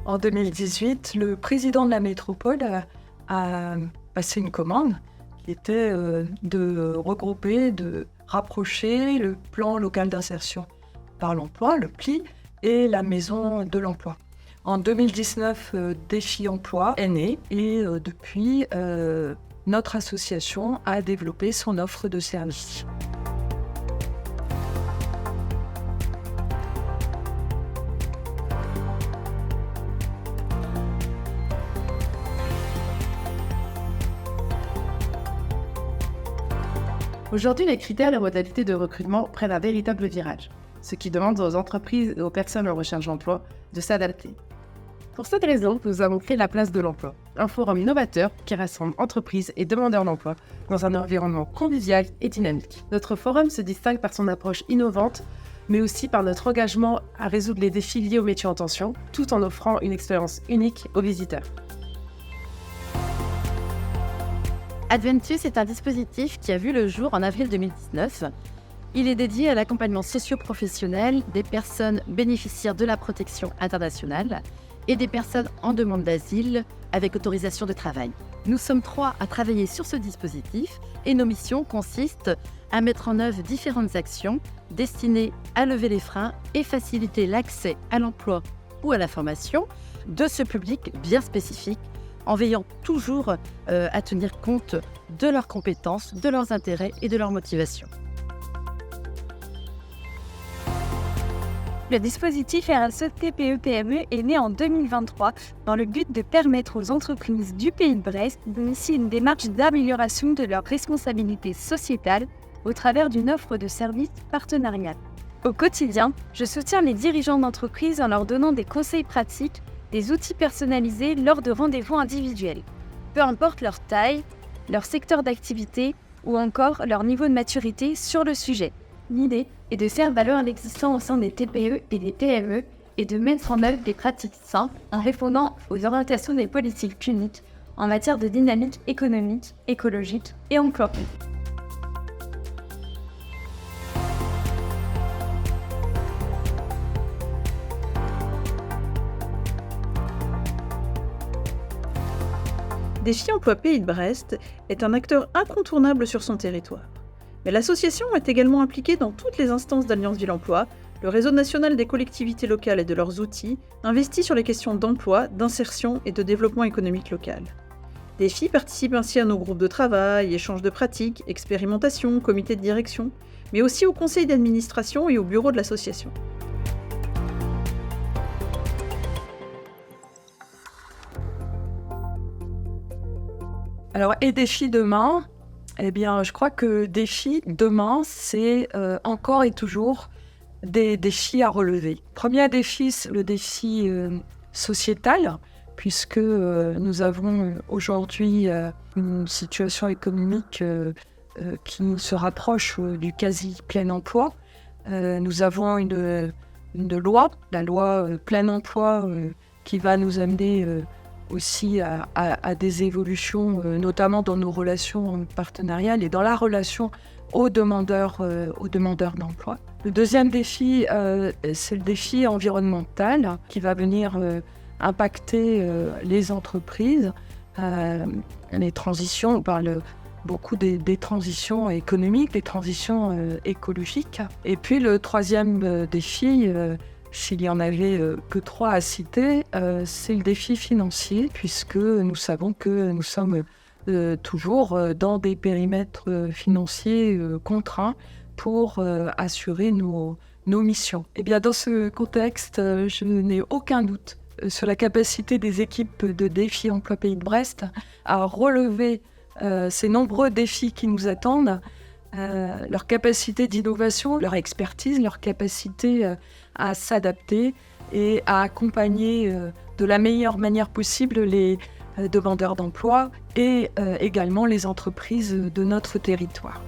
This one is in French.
En 2018, le président de la métropole a passé une commande qui était de regrouper, de rapprocher le plan local d'insertion par l'emploi, le PLI, et la maison de l'emploi. En 2019, Défi Emploi est né et depuis, notre association a développé son offre de services. Aujourd'hui, les critères et modalités de recrutement prennent un véritable virage, ce qui demande aux entreprises et aux personnes en recherche d'emploi de s'adapter. Pour cette raison, nous avons créé la Place de l'Emploi, un forum innovateur qui rassemble entreprises et demandeurs d'emploi dans un environnement convivial et dynamique. Notre forum se distingue par son approche innovante, mais aussi par notre engagement à résoudre les défis liés aux métiers en tension, tout en offrant une expérience unique aux visiteurs. Adventus est un dispositif qui a vu le jour en avril 2019. Il est dédié à l'accompagnement socio-professionnel des personnes bénéficiaires de la protection internationale et des personnes en demande d'asile avec autorisation de travail. Nous sommes 3 à travailler sur ce dispositif et nos missions consistent à mettre en œuvre différentes actions destinées à lever les freins et faciliter l'accès à l'emploi ou à la formation de ce public bien spécifique, en veillant toujours à tenir compte de leurs compétences, de leurs intérêts et de leurs motivations. Le dispositif RSE TPE-PME est né en 2023 dans le but de permettre aux entreprises du Pays de Brest d'initier une démarche d'amélioration de leur responsabilité sociétale au travers d'une offre de services partenariale. Au quotidien, je soutiens les dirigeants d'entreprise en leur donnant des conseils pratiques, des outils personnalisés lors de rendez-vous individuels. Peu importe leur taille, leur secteur d'activité ou encore leur niveau de maturité sur le sujet. L'idée est de faire valoir l'existant au sein des TPE et des PME et de mettre en œuvre des pratiques simples en répondant aux orientations des politiques publiques en matière de dynamique économique, écologique et emploi. Défi Emploi Pays de Brest est un acteur incontournable sur son territoire. Mais l'association est également impliquée dans toutes les instances d'Alliance Ville Emploi, le réseau national des collectivités locales et de leurs outils, investi sur les questions d'emploi, d'insertion et de développement économique local. Défi participe ainsi à nos groupes de travail, échanges de pratiques, expérimentations, comités de direction, mais aussi au conseil d'administration et au bureau de l'association. Alors, et Défi demain, eh bien, je crois que Défi demain, c'est encore et toujours des défis à relever. Premier défi, c'est le défi sociétal, puisque nous avons aujourd'hui une situation économique qui se rapproche du quasi plein emploi. Nous avons une loi, la loi plein emploi, qui va nous amener aussi à des évolutions, notamment dans nos relations partenariales et dans la relation aux demandeurs d'emploi. Le deuxième défi, c'est le défi environnemental qui va venir impacter les entreprises, les transitions. On parle beaucoup des transitions économiques, des transitions écologiques. Et puis le troisième défi, s'il y en avait que 3 à citer, c'est le défi financier, puisque nous savons que nous sommes toujours dans des périmètres financiers contraints pour assurer nos missions. Et bien, dans ce contexte, je n'ai aucun doute sur la capacité des équipes de Défi Emploi Pays de Brest à relever ces nombreux défis qui nous attendent, leur capacité d'innovation, leur expertise, leur capacité à s'adapter et à accompagner de la meilleure manière possible les demandeurs d'emploi et également les entreprises de notre territoire.